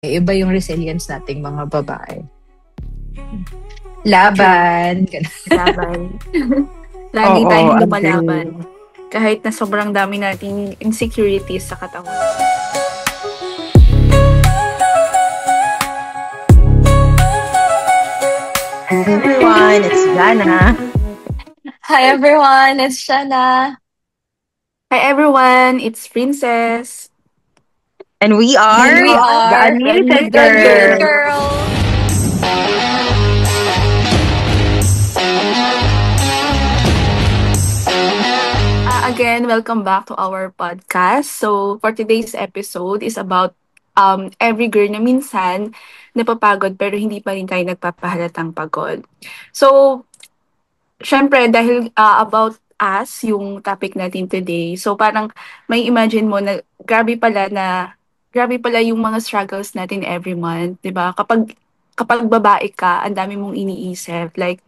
Iba yung resilience nating mga babae. True. Laban. Laban. Lagi Oo, tayong agree. lumalaban. Kahit na sobrang dami nating insecurities sa katawan. Hi everyone, it's Jana. Hi everyone, it's Shana. Hi everyone, it's Princess. And we And are we the are Unmuted the Unmuted Girls. Girls. Again, welcome back to our podcast. So, for today's episode is about every girl na minsan napapagod pero hindi pa rin tayo nagpapahalatang pagod. So, syempre, dahil about us, yung topic natin today, so parang may imagine mo na grabe pala yung mga struggles natin every month, 'di ba? Kapag babae ka, ang dami mong iniisip, like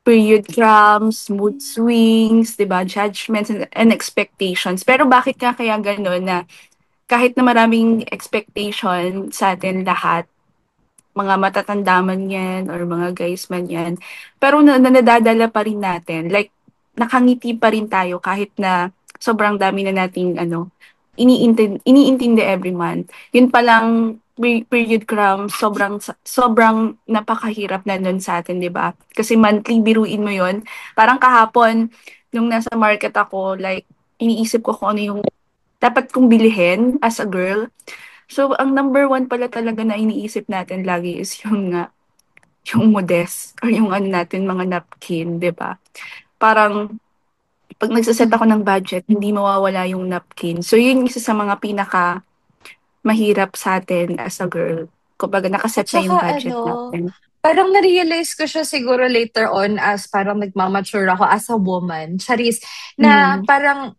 period cramps, mood swings, 'di ba? Judgments and expectations. Pero bakit nga kaya gano'n na kahit na maraming expectation sa atin lahat, mga matatanda man yan or mga guys man yan. Pero nadadala pa rin natin. Like, nakangiti pa rin tayo kahit na sobrang dami na nating iniintindi every month. Yun palang period cramps, sobrang napakahirap na nun sa atin, di ba? Kasi monthly, biruin mo yun. Parang kahapon, nung nasa market ako, like, iniisip ko kung ano yung dapat kong bilihin as a girl. So, ang number one pala talaga na iniisip natin lagi is yung nga, yung modest or yung ano natin, mga napkin, 'di ba? Parang pag nagse-set ako ng budget, hindi mawawala yung napkin. So, yun yung isa sa mga pinaka mahirap sa atin as a girl. Kumbaga, At nakaset na yung saka budget natin. parang na-realize ko siya siguro later on as parang nagmamature ako as a woman, Charis, na Mm. parang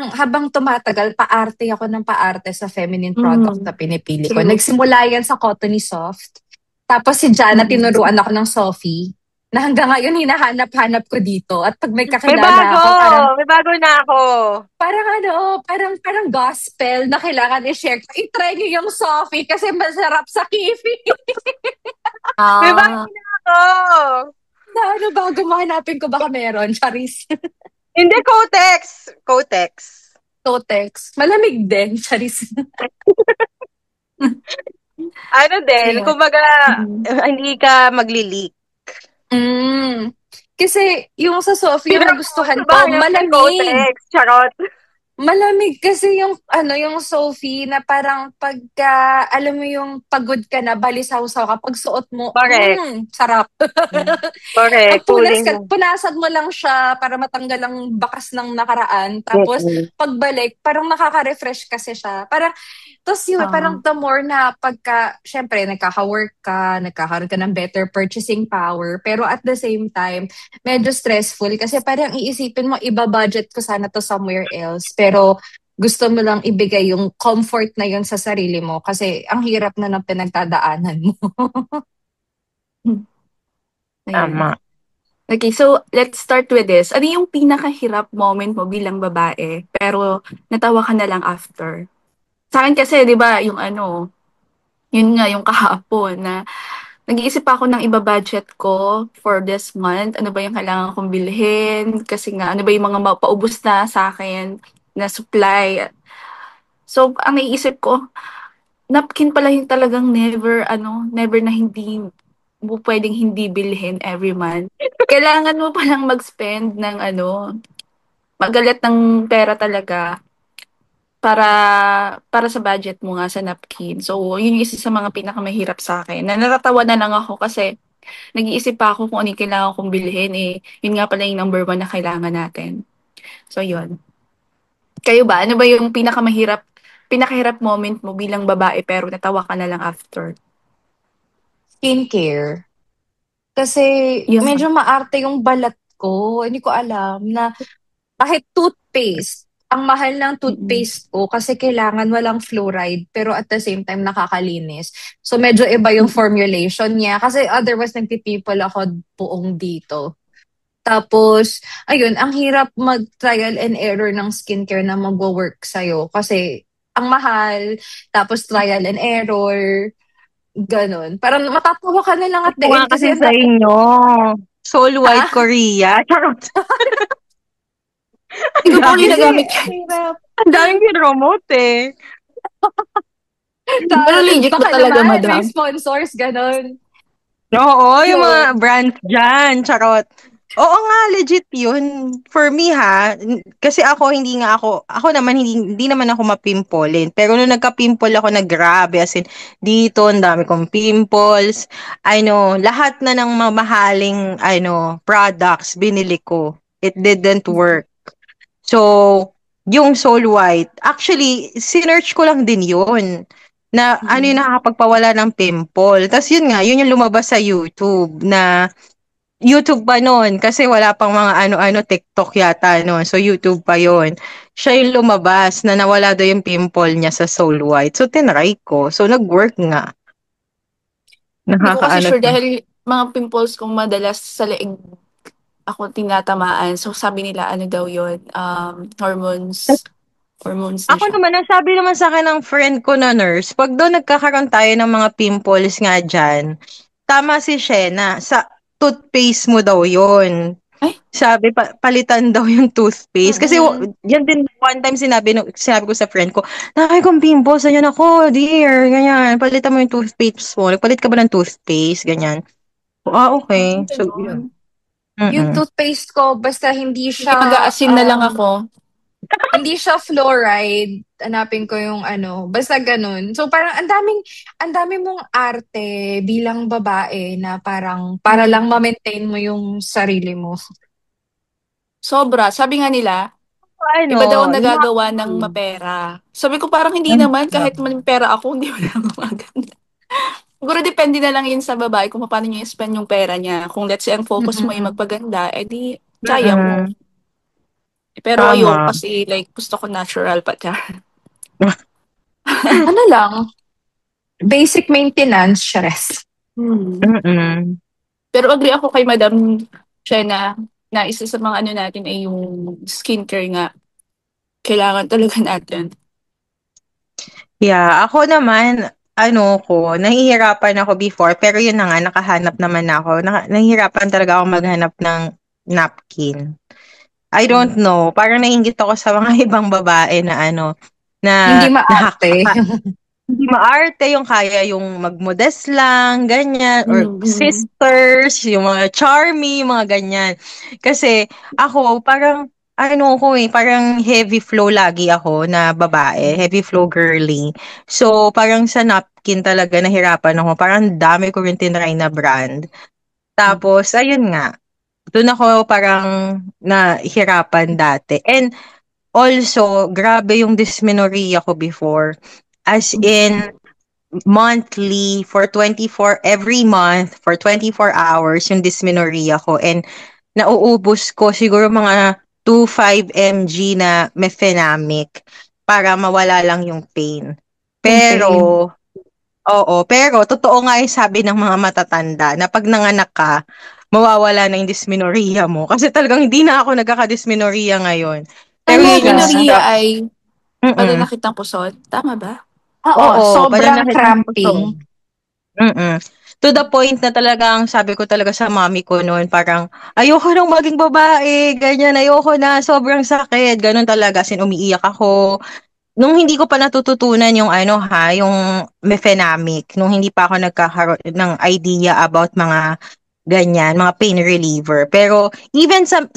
habang tumatagal, paarte ako ng paarte sa feminine products Mm. na pinipili ko. True. Nagsimula yan sa Cottony Soft. Tapos si Jana, Mm. tinuruan ako ng Sophie na hanggang ngayon hinahanap-hanap ko dito. At pag may May kakilala bago! ako, parang May bago na ako. parang gospel na kailangan i-share ko. I-try niyo yung Sophie kasi masarap sa kifi. May bago Ah, na ako. Na ano ba, gumahanapin ko baka meron, Charis. Hindi, Kotex. Kotex. Totex. Malamig din, Charis. Ano so din, yun. kumbaga, Mm. hindi ka magli-leak. Mm. Kasi yung sa Sophie, yung Pero sa nagustuhan ko, bahay naman may malamig. Kotex. Charot. Malamig kasi yung Sophie na parang pagka, alam mo yung pagod ka na, balisaw-saw ka, pag suot mo, Correct. sarap. Ang Correct. punas Cooling. ka, punasan mo lang siya para matanggal ang bakas ng nakaraan. Tapos, Mm-mm. pagbalik, parang nakaka-refresh kasi siya. Tapos yun, Ah, parang the more na pagka, syempre, nagkaka-work ka, nagkakaroon ka ng better purchasing power, pero at the same time, medyo stressful kasi parang iisipin mo, iba-budget ko sana to somewhere else. Pero gusto mo lang ibigay yung comfort na yun sa sarili mo kasi ang hirap na ng pinagdadaanan mo. ayan. Tama. Okay, so let's start with this. Ano yung pinakahirap moment mo bilang babae, pero natawa ka na lang after? Sa akin kasi, di ba, yung ano, yun nga, yung kahapon na nag-iisip pa ako ng iba-budget ko for this month. Ano ba yung kailangan kong bilhin? Kasi nga, ano ba yung mga paubos na sa akin na supply? So, ang naiisip ko, napkin pala yung talagang never na hindi mo pwedeng hindi bilhin every month. Kailangan mo palang mag-spend ng magalat ng pera talaga para para sa budget mo nga sa napkin. So, yun yung isa sa mga pinakamahirap sa akin. Na natatawa na lang ako kasi nag-iisip pa ako kung ano yung kailangan kong bilhin eh. Yun nga pala yung number one na kailangan natin. So, yun. Kayo ba? Ano ba yung pinakahirap moment mo bilang babae pero natawa ka na lang after? Skincare. Kasi Yun. medyo maarte yung balat ko. Hindi ko alam na kahit toothpaste, ang mahal ng Mm-mm. toothpaste ko kasi kailangan walang fluoride pero at the same time nakakalinis. So medyo iba yung Mm-mm. formulation niya kasi otherwise nagtitipol ako buong dito. Tapos, ayun, ang hirap mag-trial and error ng skincare na magwo-work sa'yo kasi ang mahal, tapos trial and error, ganun. Parang matatawa ka na lang at Ito the nga end kasi kasi sa inyo. Soul ha? White Korea. Charot. Ang Ikaw po dami. Kasi, ginagamit ang yan. hirap. Ang daming pinromote eh. Pero legit ba Baka talaga, naman, may madam? sponsors, ganun. Oo, yung mga Yun. brands dyan. Charot. Oo nga, legit yun. For me ha, kasi ako ako naman hindi naman ako mapimpolin. Pero nung nagka-pimple ako na grabe, as in, dito, ang dami kong pimples. Lahat na ng mamahaling, products, binili ko. It didn't work. So, yung Soul White, actually, sinearch ko lang din yun na yung nakakapagpawala ng pimple. Tapos yun nga, yun yung lumabas sa YouTube na YouTube pa noon kasi wala pang mga ano-ano TikTok yata noon. So YouTube pa yon. Siya yung lumabas na nawala daw yung pimple niya sa Soul White. So tinry ko. So nag-work nga. Hindi ko kasi Nakakaano sure siya. dahil mga pimples kong madalas sa leeg ako tinatamaan. So sabi nila ano daw yun, hormones na Ako siya. naman, ang sabi naman sa akin ng friend ko na nurse, pag daw nagkakaroon tayo ng mga pimples nga dyan, tama si Shena, sa toothpaste mo daw yon. Ay, Sabi, palitan daw yung toothpaste. Kasi Mm-mm. yan din, one time sinabi ko sa friend ko, nakay kong pimples, ganyan ako, dear, ganyan, palitan mo yung toothpaste mo. Nagpalit ka ba ng toothpaste? Ganyan. Okay. So, ganun. yun. Yung Mm-mm. toothpaste ko, basta Sige, mag-aasin na lang ako. hindi siya fluoride. Hanapin ko yung basta ganun. So parang ang daming mong arte bilang babae na parang para lang ma-maintain mo yung sarili mo. Sobra. Sabi nga nila, iba daw ang Yung mga, nagagawa ng mapera. Sabi ko parang hindi naman, kahit man pera ako, hindi mo na gumaganda. Siguro depende na lang yun sa babae kung paano niya i-spend yung pera niya. Kung let's say ang focus mo ay Mm-mm. magpaganda, edi kaya mo. mm-mm. Pero ayoko Tama. kasi like gusto ko natural pa siya. Ano lang, basic maintenance, stress. Mm-mm. Pero agree ako kay Madam Shena na isa sa mga ano natin ay yung skincare nga. Kailangan talaga natin. Yeah, ako naman, nahihirapan ako before, pero yun na nga, nakahanap naman ako. Nahihirapan talaga ako maghanap ng napkin. I don't know, parang naiinggit ako sa mga ibang babae na Hindi na maarte. hindi maarte, yung kaya yung magmodest lang, ganyan, or Mm-hmm. sisters, yung mga charmy, mga ganyan. Kasi ako, parang, parang heavy flow lagi ako na babae, heavy flow girly. So, parang sa napkin talaga nahirapan ako. Parang dami ko rin tinry na brand. Tapos, ayun nga, doon ako parang nahirapan dati. And also, grabe yung dysmenorrhea ko before. As in, monthly every month for 24 hours yung dysmenorrhea ko, and nauubos ko siguro mga 2-5 mg na mefenamic para mawala lang yung pain. Yung pain. Pero pero totoo nga yung sabi ng mga matatanda na pag nanganak ka, mawawala na yung dysmenorrhea mo. Kasi talagang hindi na ako nagkaka-dysmenorrhea ngayon. Pero Ang yun yung Talaga. dysmenorrhea struggle. ay Mm-mm. pananakit ng puson. Tama ba? Oo, Oo, sobrang pananakit ng puso. cramping. Mm. To the point na talagang sabi ko talaga sa mommy ko noon, parang ayoko nang maging babae, ganyan, ayoko na, sobrang sakit, ganun talaga, sin umiiyak ako. Nung hindi ko pa natututunan yung yung mefenamic, nung hindi pa ako nagkakaroon ng idea about mga ganyan, mga pain reliever. Pero even sa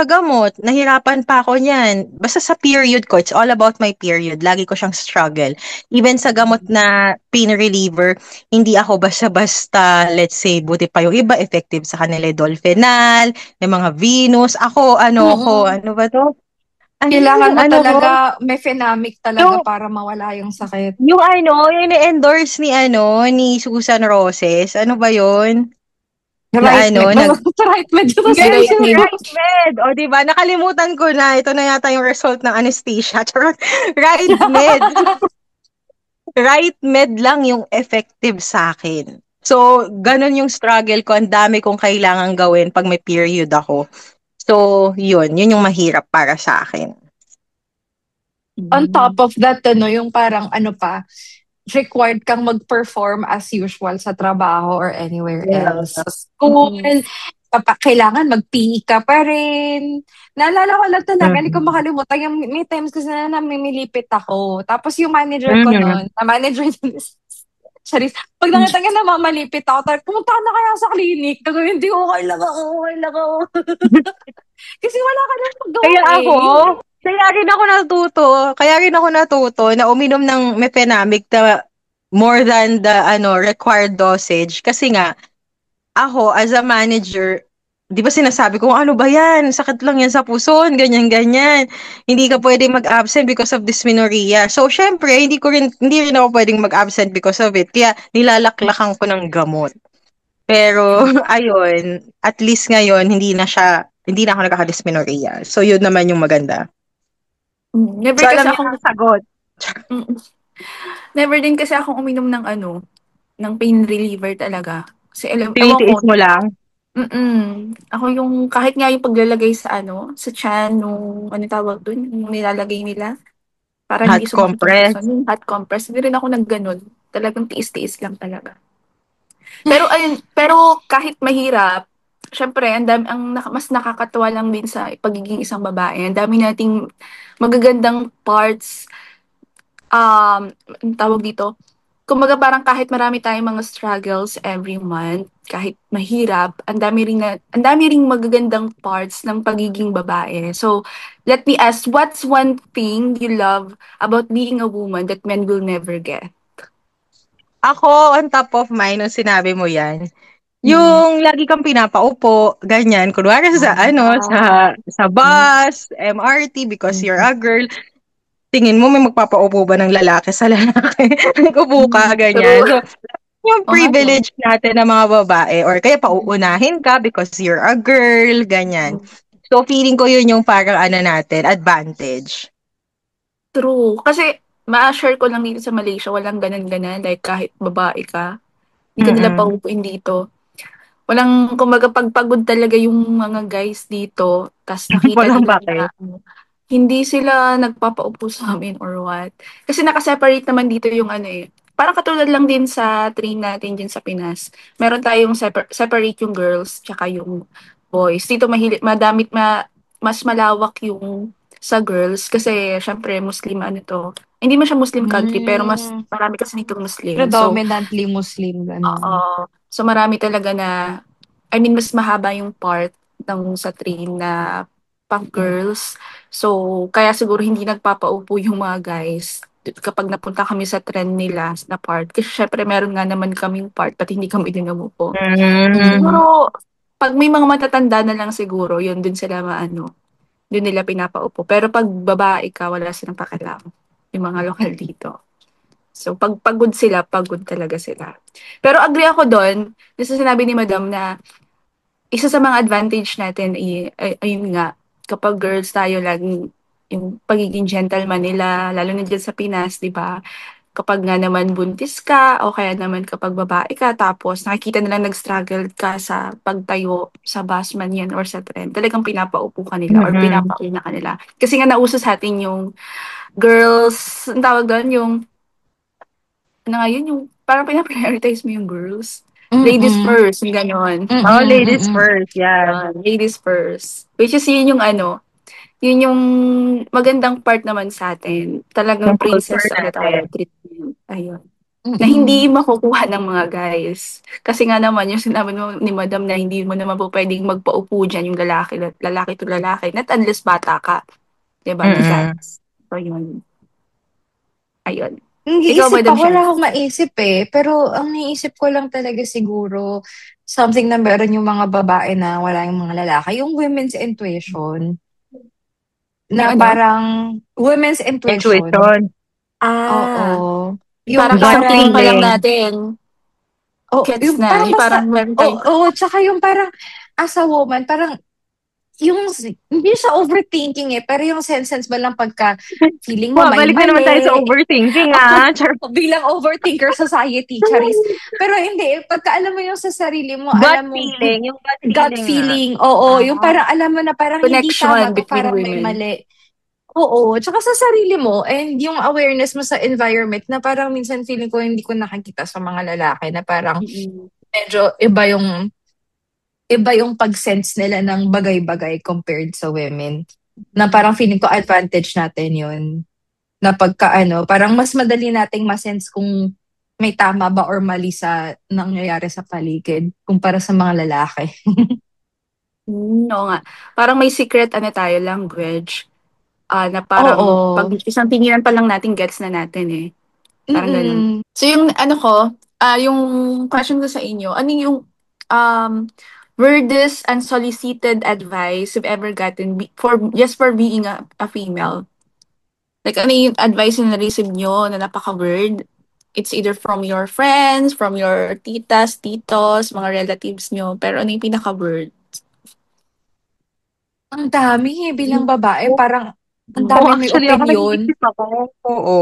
gamot, nahirapan pa ako niyan. Basta sa period ko, it's all about my period. Lagi ko siyang struggle. Even sa gamot na pain reliever, hindi ako basta-basta, let's say, buti pa yung iba, effective sa kanila, Dolfenal, yung mga Venus. Ako, Mm-mm. ano ba to? Kailangan mo Ko? talaga, mefenamic talaga Yung, para mawala yung sakit. yung endorse ni Susan Roses. Ano ba yun? Na Right med. Basta right med yung Si Yes, sasabihin yung Rightmate. mo. right med. O, di ba? Nakalimutan ko na. Ito na yata yung result ng anesthesia. Charot. Right med. Right med lang yung effective sa akin. So, ganun yung struggle ko. Ang dami kong kailangan gawin pag may period ako. So, yun. Yun yung mahirap para sa akin. On top Mm. of that, yung parang ano pa, required kang mag-perform as usual sa trabaho or anywhere else. Yeah. Sa school, Mm. kailangan mag-PE ka pa rin. Naalala ko lang talaga, hindi ko Mhm. makalimutan. Yung, may times kasi na namimilipit ako. Tapos yung manager ko Mhm. noon, na manager din, Charis, pag nakita niya na mamalipit ako, pumunta ka na kaya sa clinic. Gagawin, hindi, okay lang ako, okay lang ako. Kasi wala ka nang magawa Kaya eh. ako, kaya rin ako natuto na uminom ng mefenamic na more than the required dosage kasi nga ako as a manager, 'di ba sinasabi ko ano ba 'yan? Sakit lang 'yan sa puson, ganyan ganyan. Hindi ka pwedeng mag-absent because of dysmenorrhea. So syempre, hindi rin ako pwedeng mag-absent because of it. Kaya nilalaklakan ko ng gamot. Pero ayun, at least ngayon hindi na ako nagkaka-dysmenorrhea. So yun naman yung maganda. Never So kasi alam niyo akong ang sagot. mm, never din kasi akong uminom ng ng pain reliever talaga. Kasi ewan ko, Tinitiis mo lang. ako yung kahit nga yung paglalagay sa sa tiyan nung tawag dun, yung nilalagay nila para hindi Hot sumakit yung compress. puso, yung hot compress, hindi rin ako nagganon. Talagang tiis-tiis lang talaga. Pero ayun, pero kahit mahirap, syempre mas nakakatuwa lang din sa pagiging isang babae. Ang dami nating magagandang parts, anong tawag dito? Kumbaga parang kahit marami tayong mga struggles every month, kahit mahirap, ang dami ring magagandang parts ng pagiging babae. So, let me ask, what's one thing you love about being a woman that men will never get? Ako, on top of mind, nung sinabi mo yan, Mm. yung lagi kang pinapaupo, ganyan, kunwari Ah, sa bus, MRT, because you're Mm. a girl, tingin mo may magpapaupo ba ng lalaki sa lalaki? Nag-upo ka, true. ganyan. So, yung Oo nga, no? privilege natin ng mga babae, or kaya pauunahin ka because you're a girl, ganyan. So, feeling ko yun yung parang natin, advantage. True. Kasi, ma-share ko lang dito sa Malaysia, walang ganan-ganan. Like, kahit babae ka, hindi ka nila Mm-mm. paupuin dito. Walang, kumbaga, pagpagod talaga yung mga guys dito, tas nakita Walang nila na bakit. hindi sila nagpapaupo sa amin or what. Kasi nakaseparate naman dito yung parang katulad lang din sa train natin din sa Pinas. Meron tayong separate yung girls tsaka yung boys. Dito mas malawak yung sa girls kasi syempre Muslim to. Hindi man siya Muslim country pero mas Mm. marami kasi dito Muslim. So, Predominantly Muslim, oo. ganun. So marami talaga mas mahaba yung part sa train na pang girls. So, kaya siguro hindi nagpapaupo yung mga guys kapag napunta kami sa trend nila na part. Kasi syempre meron nga naman kaming part pati hindi kami din umupo. Mm. Siguro, pag may mga matatanda na lang siguro, yun dun sila dun nila pinapaupo. Pero pag babae ka, wala silang pakialam. Yung mga lokal dito. So, pag pagod sila, pagod talaga sila. Pero agree ako doon, sa sinabi ni Madam na isa sa mga advantage natin ayun nga, kapag girls tayo laging yung pagiging gentleman nila, lalo na dyan sa Pinas, di ba? Kapag nga naman buntis ka, o kaya naman kapag babae ka, tapos nakikita nila nag-struggle ka sa pagtayo sa bus man yan or sa tren, talagang pinapaupo ka nila or Mm-mm. pinapauna ka nila. Kasi nga nauso sa atin yung girls, ang tawag doon, yung nga yun, yung parang pinaprioritize mo yung girls. Ladies Mm. first, yung ganon. Mm, Oh, ladies mm. first, yeah. Ladies first. Which is yun yung yun yung magandang part naman sa atin. Talagang Yung culture princess, tayo, natin. treatment. Ayun. Na hindi Mm. makukuha ng mga guys. Kasi nga naman, yung sinabi mo ni Madam na hindi mo naman po pwedeng magpaupo dyan yung lalaki to lalaki. Not unless bata ka. Diba? Na Mm-mm. size. So, yun. Ayun. Ikaw, Nag-iisip Madam ako, wala Shanna. akong maisip eh. Pero ang naisip ko lang talaga siguro, something na meron yung mga babae na wala yung mga lalaki. Yung women's intuition. Yung Na ano? parang, women's intuition. Intuition. Oo. Ah, yung Yung parang Gut isang pa parang, lang feeling. natin. Gets yung na. parang Yung parang basta, meron tayong oo, tsaka yung parang, as a woman, parang hindi siya overthinking eh, pero yung sense ba lang pagka feeling mo may Balik na naman tayo sa mali, overthinking, Char. bilang overthinker society, charis. Pero hindi, pagka alam mo yung sa sarili mo, Gut alam mo, feeling. Yung gut gut feeling nga. feeling, oo, yung ah, parang alam mo na parang hindi tama connection to, between parang may women. mali. Oo, tsaka sa sarili mo and yung awareness mo sa environment na parang minsan feeling ko hindi ko nakikita sa mga lalaki na parang Mm. medyo iba yung pag-sense nila ng bagay-bagay compared sa women. Na parang feeling ko advantage natin yun. Na pagka parang mas madali nating masense kung may tama ba or mali sa nangyayari sa paligid kumpara sa mga lalaki. Oo nga. Parang may secret tayo, language. Na parang pag Oo. isang tinginan pa lang natin, gets na natin eh. Parang ganun. Mm-mm. So yung yung question ko sa inyo, ano yung um, weirdest unsolicited advice you've ever gotten for just for being a female? Like ano yung advice na na-receive nyo na napaka-weird? It's either from your friends, from your titas, titos, mga relatives nyo, pero ano yung pinaka-weird? Ang dami bilang babae, Oo, parang ang daming may actually ako opinion. nag-iisip ako. Oo.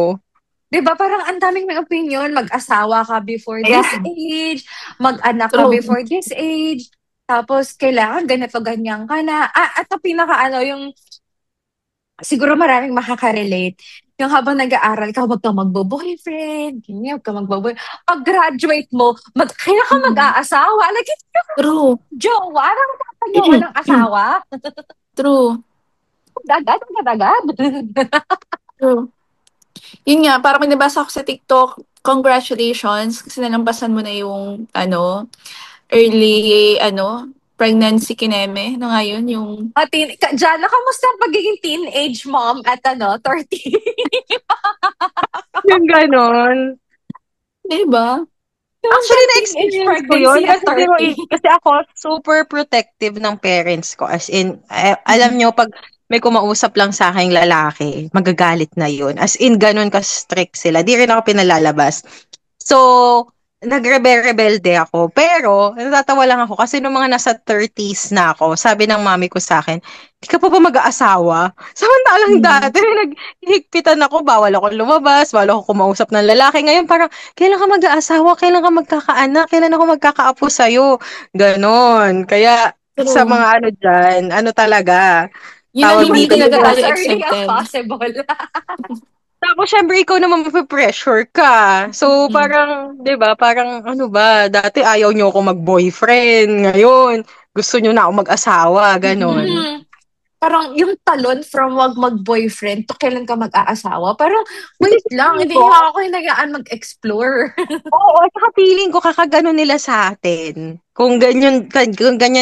'Di ba parang ang daming may opinion, mag-asawa ka before this Ayan, age, mag-anak ka true. before this age, tapos kailangan ganito ganyan ka na. At ang yung siguro maraming makaka-relate, yung habang nag-aaral ka, wag kang magbo-boyfriend, ganyan, wag kang pag-graduate mo, kailan ka Mm, mag-aasawa? Like, it's true. jowa, nakatapan yung walang asawa. True. Agad, agad, agad. True. Yun nga, parang may nabasa ako sa TikTok, congratulations, kasi nalampasan mo na yung, early, pregnancy kineme. Ano nga yun, yung, Jana, kamusta ang pagiging teenage mom at 30? Yung ganon. di ba? Kamusta Actually, ang teenage na-experience ko yun. pregnancy at Kasi, 30? kasi ako, super protective ng parents ko. As in, alam nyo, pag may kumausap lang sa akin lalaki, magagalit na yun. As in, ganun ka-strict sila. Di rin ako pinalalabas. So, nagrebelde ako. Pero, natatawa lang ako kasi nung mga nasa 30s na ako, sabi ng mami ko sa akin, di ka pa ba mag-aasawa? Samantalang Mm. dati, naghihigpitan ako, bawal ako lumabas, bawal ako kumausap ng lalaki. Ngayon, parang, kailan ka mag-aasawa? Kailan ka magkakaanak? Kailan ako magkakaapo sa'yo? Ganon. Kaya, sa True. mga dyan, talaga, Yun ang tawag hindi dito, talaga As tayo early as excited. possible. tapos, syempre, ikaw naman mape-pressure ka. So, Mm. parang, di ba, parang, ano ba, dati ayaw nyo ako mag-boyfriend. Ngayon, gusto nyo na ako mag-asawa. Ganon. Mm. Parang yung talon from wag mag-boyfriend to kailan ka mag-aasawa. Parang, wait lang, Feeling hindi ko, niyo ako hinayaan mag-explore. oo, at saka feeling ko kakagano nila sa atin. Kung ganyan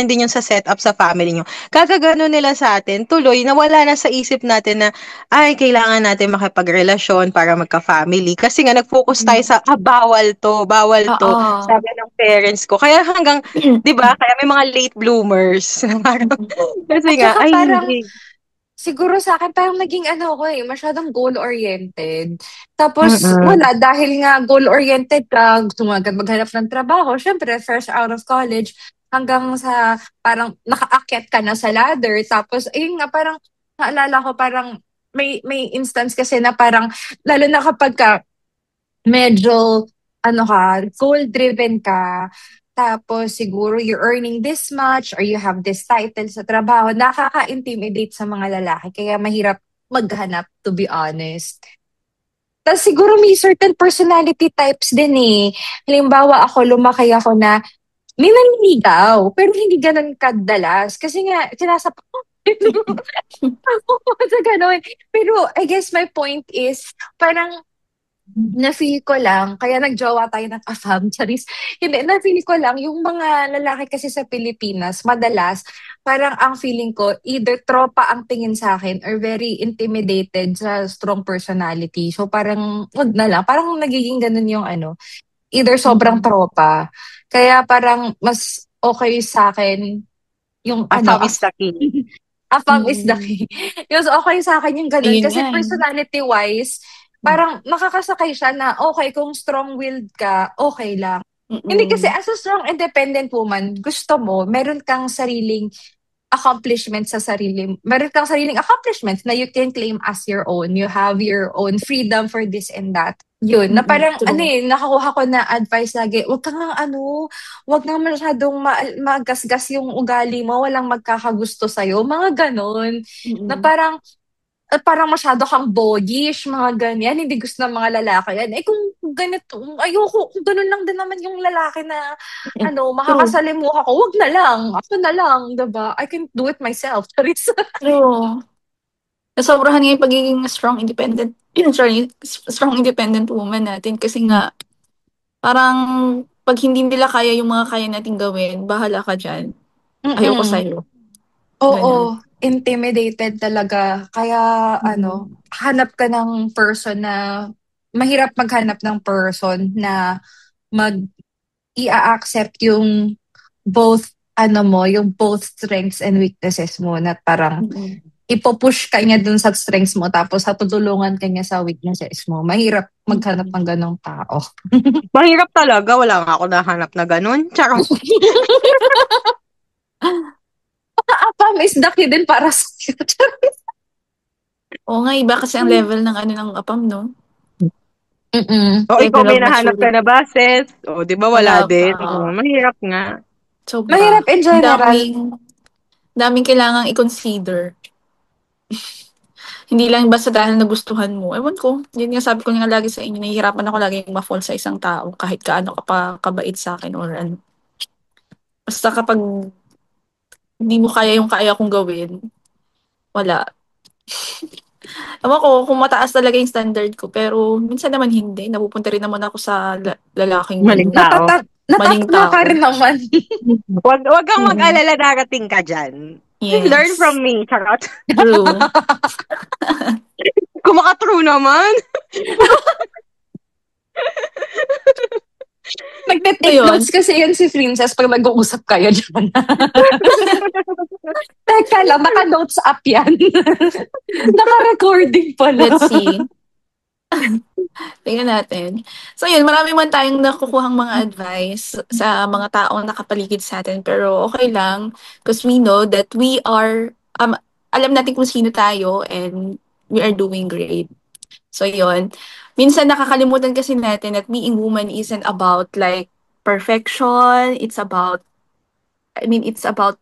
din yung sa setup sa family nyo. Kakagano nila sa atin, tuloy, nawala na sa isip natin na, ay, kailangan natin makipagrelasyon para magka-family. Kasi nga, nag-focus tayo Mm. sa, bawal to, Oo. sabi ng parents ko. Kaya hanggang, di ba, kaya may mga late bloomers. Kasi At nga, saka ay, parang, hindi. siguro sa akin, parang naging ko masyadong goal-oriented. Tapos, Mm-mm. wala, dahil nga goal-oriented ka, gusto mo agad maghanap ng trabaho, syempre, fresh out of college, hanggang sa parang nakaakyat ka na sa ladder. Tapos, ayun nga, parang, naalala ko, parang, may instance kasi na parang, lalo na kapag ka, medyo, goal-driven ka, tapos siguro you're earning this much or you have this title sa trabaho, nakaka-intimidate sa mga lalaki. Kaya mahirap maghanap, to be honest. Tapos siguro may certain personality types din eh. Halimbawa ako, lumaki ako na may naniligaw, pero hindi ganun kadalas. Kasi nga, sinasap ko. Sa ganun. Pero I guess my point is, parang na-feel ko lang, kaya nagjowa tayo ng afam, charis. Hindi, na-feel ko lang, yung mga lalaki kasi sa Pilipinas, madalas, parang ang feeling ko, either tropa ang tingin sa akin or very intimidated sa strong personality. So parang, wag na lang. Parang nagiging ganun yung either sobrang Mm. tropa. Kaya parang mas okay sa akin yung A fam is the king. afam is the Mm. key. Yung okay sa akin yung ganun. Ayun Kasi nga eh. personality-wise, parang makakasakay siya na okay, kung strong-willed ka, okay lang. Hindi kasi Mm. as a strong independent woman, gusto mo, meron kang sariling accomplishments sa sarili. Meron kang sariling accomplishments na you can claim as your own. You have your own freedom for this and that. Yun, na Mm. parang True. nakakuha ko na advice lagi, wag kang wag nang masyadong magasgas yung ugali mo, walang magkakagusto sa'yo, mga ganon. Na Mm. parang parang masyado kang boyish, mga ganyan. Hindi gusto ng mga lalaki yan. Eh kung ganito, ayoko, kung ganun lang din naman yung lalaki na, True. makakasalimuha ko, wag na lang. Ako na lang, diba? I can do it myself. Charis. True. Nasobrahan nga yung pagiging strong, independent, sorry, strong, independent woman natin kasi nga, parang, pag hindi nila kaya yung mga kaya nating gawin, bahala ka dyan. Ayoko Mm-mm. sa'yo. Ganun. Oo, intimidated talaga. Kaya, Mm. hanap ka ng person na, mahirap maghanap ng person na mag i-accept yung both strengths and weaknesses mo na parang Mm. ipo-push ka niya dun sa strengths mo tapos tutulungan ka niya sa weaknesses mo. Mahirap maghanap Mm. ng ganong tao. Mahirap talaga. Wala nga ako nahanap na ganun. Charot. Apam is the key din para sa Oo nga, iba kasi ang level ng ng APAM, no? Mm-mm. O, ikaw Level of may nahanap ka maturity. na ba, Ses? O, di ba wala Wala din? O, pa. mahirap nga. Mahirap Sobra. in Ang general. daming kailangang i-consider. Hindi lang basta dahil nagustuhan mo. Ewan ko. Yun nga sabi ko nga lagi sa inyo, nahihirapan ako lagi ma-fall sa isang tao kahit kaano ka pa kabait sa akin or ano. Basta kapag hindi mo kaya yung kaya kong gawin, wala. Ewan ko kung mataas talaga yung standard ko, pero minsan naman hindi. Napupunta rin naman ako sa lalaking Maling ganun. tao. Maling Natatama ka tao. rin naman. Wag kang Mm. mag-alala, darating ka dyan. Learn Yes. from me, charot. True. Kung maka-true naman. So, Nagte-take yun. notes kasi yan si Princess pag nag-uusap kayo dyan. Teka lang, naka-notes up yan. Naka-recording pala. Let's see. Tingnan natin. So yun, marami man tayong nakukuhang mga advice sa mga taong nakapaligid sa atin. Pero okay lang because we know that we are, alam natin kung sino tayo and we are doing great. So yun, minsan nakakalimutan kasi natin that being woman isn't about like perfection. It's about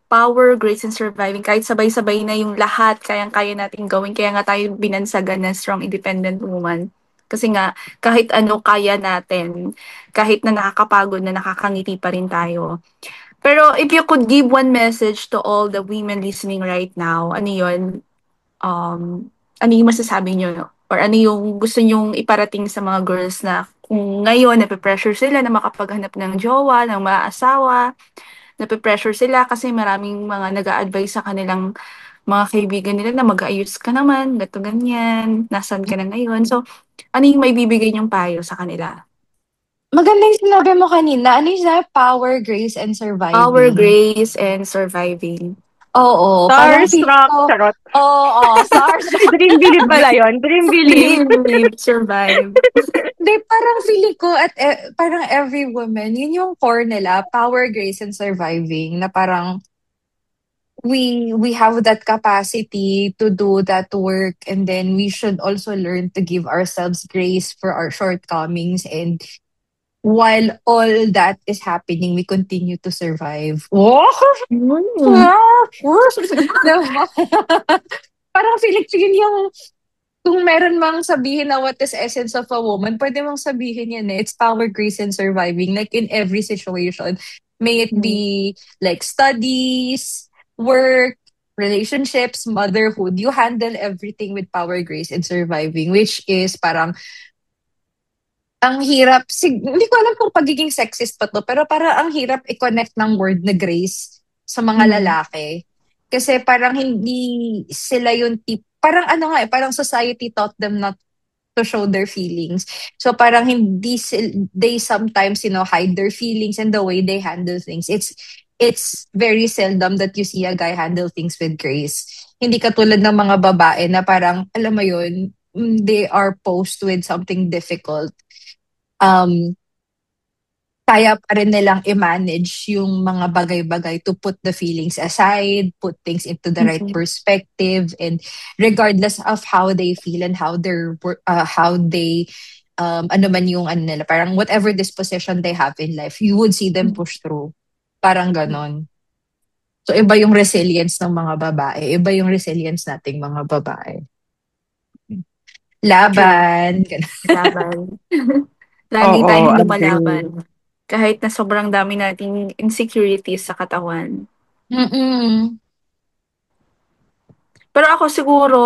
power, grace, and surviving. Kahit sabay-sabay na yung lahat, kayang-kaya nating gawin. Kaya nga tayo binansagan na strong, independent woman. Kasi nga, kahit ano kaya natin, kahit na nakakapagod na nakakangiti pa rin tayo. Pero if you could give one message to all the women listening right now, ano yun? Ano yung masasabi nyo? Or ano yung gusto nyong iparating sa mga girls na kung ngayon, nape-pressure sila na makapaghanap ng jowa, ng maasawa, nape-pressure sila kasi maraming mga nag-a-advise sa kanilang mga kaibigan nila na mag-ayos ka naman, gato ganyan, nasan ka na ngayon. So, ano yung may bibigay niyong payo sa kanila? Maganda yung sinabi mo kanina. Ano yung sinabi? Power, grace, and Power, surviving. grace, and surviving. Oo, parang feeling Starstruck, ko, charot. oo, stars. Dream believe pala yun. Dream believe. Live, survive. Hindi, parang feeling ko at parang every woman, yun yung core nila, power, grace, and surviving, na parang we have that capacity to do that work, and then we should also learn to give ourselves grace for our shortcomings, and while all that is happening, we continue to survive. Oh! Mm. Diba? Parang feeling ko yun yung kung meron mang sabihin na what is essence of a woman, pwede mong sabihin yan eh. It's power, grace, and surviving. Like in every situation. May it be like studies, work, relationships, motherhood. You handle everything with power, grace, and surviving. Which is parang ang hirap. Hindi ko alam kung pagiging sexist pa to. Pero parang ang hirap i-connect ng word na grace sa mga Mm. lalaki. Kasi parang hindi sila yung tip. Parang ano nga eh, parang society taught them not to show their feelings. So parang they sometimes, hide their feelings and the way they handle things. It's very seldom that you see a guy handle things with grace. Hindi katulad ng mga babae na parang, alam mo yun, they are posed with something difficult. Um, Kaya pa rin nilang i-manage yung mga bagay-bagay to put the feelings aside, put things into the right Mm. perspective, and regardless of how they feel and how they ano man yung ano nila, parang whatever disposition they have in life, you would see them push through. Parang ganon. So iba yung resilience ng mga babae, iba yung resilience nating mga babae. Laban. Ganun. Laban. Lagi Oo, tayong agree. lumalaban. Kahit na sobrang dami nating insecurities sa katawan. Mm-mm. Pero ako siguro,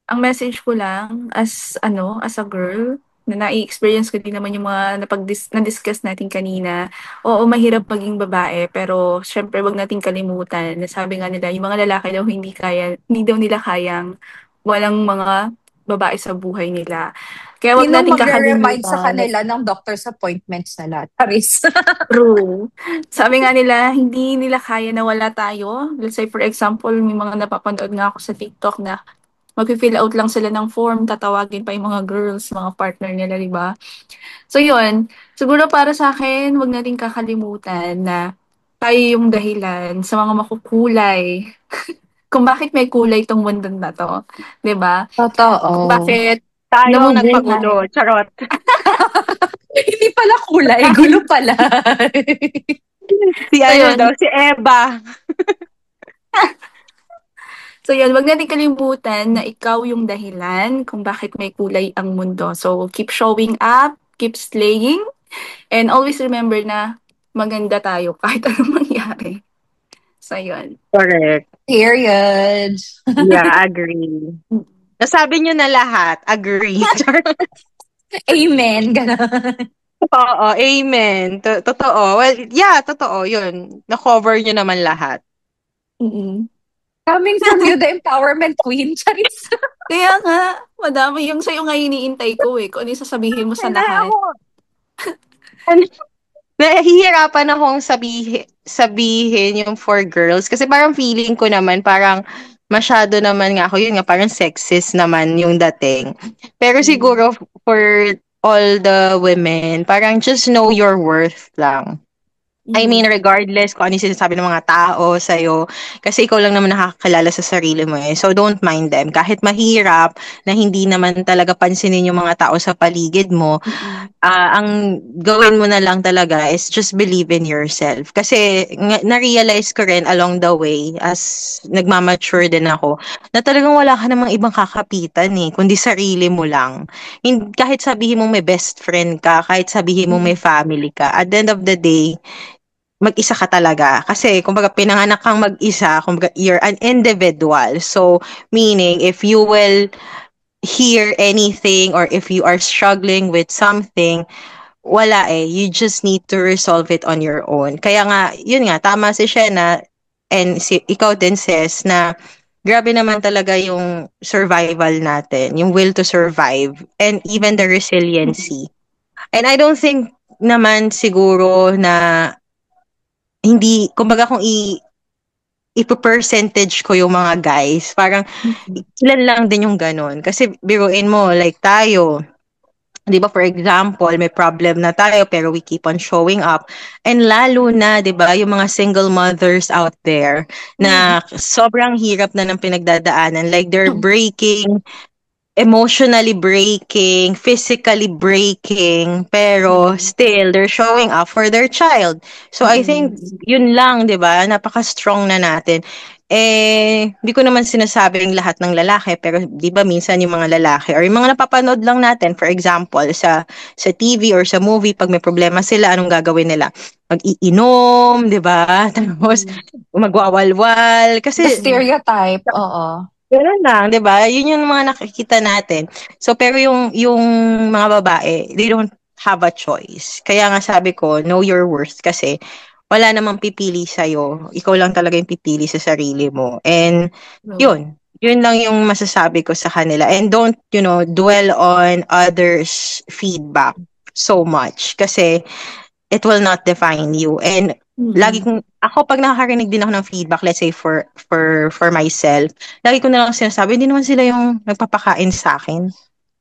ang message ko lang as a girl, na nai-experience ko din naman yung mga na-discuss natin kanina. Oo, mahirap maging babae, pero syempre wag nating kalimutan na sabi nga nila, yung mga lalaki daw hindi daw nila kayang walang mga babae sa buhay nila. Kaya wag Sinong nating magre-remind sa kakalimutan. kanila ng doctor's appointments nila? Paris. True. Sabi nga nila, hindi nila kaya na wala tayo. Let's say, for example, may mga napapanood nga ako sa TikTok na mag-fill out lang sila ng form, tatawagin pa yung mga girls, mga partner nila, di ba? So, yun. Siguro para sa akin, wag nating kakalimutan na tayo yung dahilan sa mga makukulay. Kung bakit may kulay tong mundo na to. Di ba? Kung Totoo. bakit Tayo ang nabubuhay. nagpagulo. Charot. Hindi pala kulay, gulo pala. Si So, ano daw, yun. si Eva. So yun, wag natin kalimutan na ikaw yung dahilan kung bakit may kulay ang mundo. So keep showing up, keep slaying, and always remember na maganda tayo kahit anong mangyari. So yun. Correct. Period. Yeah, agree. Nasabi nyo na lahat. Agree. Charot. Amen. Ganon. Oo, amen. Totoo. Well, yeah, totoo. Yun. Na-cover nyo naman lahat. Mm-mm. Coming from you, the empowerment queen. Charis. Kaya nga, madami yung sa'yo nga iniintay ko eh. Kung ano yung sasabihin mo sa Na lahat. ako, ano, nahihirapan akong sabihin yung for girls kasi parang feeling ko naman parang masyado naman nga ako, yun nga, parang sexist naman yung dating. Pero Mm. siguro for all the women, parang just know your worth lang. I mean, Mm. regardless kung ano yung sinasabi ng mga tao sa'yo, kasi ikaw lang naman nakakakilala sa sarili mo eh. So, don't mind them. Kahit mahirap na hindi naman talaga pansinin yung mga tao sa paligid mo, Mm-mm. ang gawin mo na lang talaga is just believe in yourself. Kasi na-realize ko rin along the way as nagmamature din ako, na talagang wala ka namang ibang kakapitan eh, kundi sarili mo lang. Kahit sabihin mong may best friend ka, kahit sabihin mong Mm. may family ka, at the end of the day, mag-isa ka talaga. Kasi, kumbaga, pinanganak kang mag-isa, kumbaga, you're an individual. So, meaning, if you will hear anything or if you are struggling with something, wala eh. You just need to resolve it on your own. Kaya nga, yun nga, tama si Shena and ikaw din, Ses, na grabe naman talaga yung survival natin, yung will to survive, and even the resiliency. And I don't think naman siguro na hindi, kumbaga kung ipo-percentage ko yung mga guys, parang Mm-mm. ilan lang din yung ganun. Kasi biruin mo, like tayo, di ba, for example, may problem na tayo pero we keep on showing up. And lalo na, di ba, yung mga single mothers out there Mm. na sobrang hirap na ng pinagdadaanan. Like they're breaking, emotionally breaking, physically breaking, pero Mm. still they're showing up for their child. So I think Mm. yun lang, 'di ba? Napaka-strong na natin. Eh, hindi ko naman sinasabing lahat ng lalaki, pero 'di ba minsan yung mga lalaki or yung mga napapanood lang natin, for example, sa TV or sa movie, pag may problema sila, anong gagawin nila? Mag-iinom, 'di ba? Tapos Mm. magwawalwal The kasi stereotype. Oo. gano'n lang, 'di ba? Yun yung mga nakikita natin. So, pero yung mga babae, they don't have a choice. Kaya nga sabi ko, know your worth kasi wala namang pipili sa'yo. Ikaw lang talaga yung pipili sa sarili mo. And True. yun lang yung masasabi ko sa kanila. And don't, dwell on others' feedback so much kasi it will not define you. And lagi Mm. kong ako pag nakakarinig din ako ng feedback, let's say for myself, lagi ko na lang sinasabi, hindi naman sila yung nagpapakain sa akin.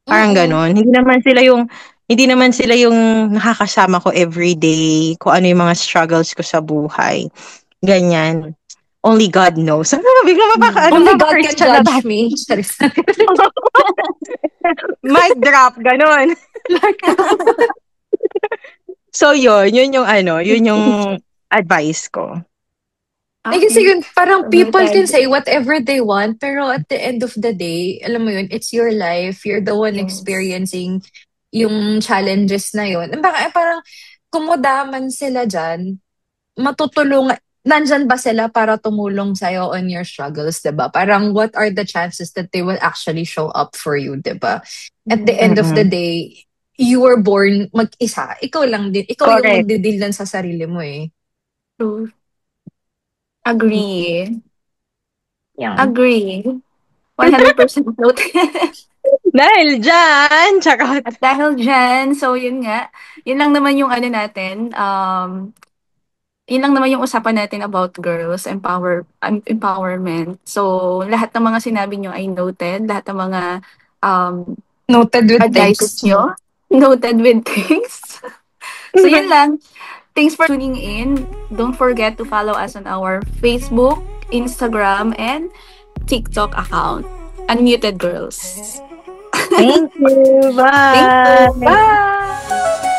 Parang Mm-mm. gano'n. Hindi naman sila yung nakakasama ko every day, kung ano yung mga struggles ko sa buhay. Ganyan. Only God knows. Bigla Mm. Only God can mapa-Christian na judge tayo. me. Charis. Mic drop, gano'n. So yun yung yun yung advice ko. Kasi yun, parang people can Noted. say whatever they want, pero at the end of the day, alam mo yun, it's your life. You're the one Yes. experiencing yung challenges na yun. Parang kumudaman sila dyan, matutulungan, nandyan ba sila para tumulong sa'yo on your struggles, 'di ba? Parang what are the chances that they will actually show up for you, 'di ba? At the end of the Mm-mm. day, you were born mag-isa. Ikaw lang din. Ikaw yung Correct. magdidil lang sa sarili mo eh. True. Agree. Yan. Agree. 100% noted. Dahil dyan, charot. At dahil dyan, so yun nga, yun lang naman yung ano natin, yun lang naman yung usapan natin about girls, empowerment. So, lahat ng mga sinabi nyo ay noted, lahat ng mga um, Noted with advices thanks. nyo, noted with things. So, yun lang. Thanks for tuning in. Don't forget to follow us on our Facebook, Instagram, and TikTok account. Unmuted Girls. Thank you. Thank you. Bye. Bye!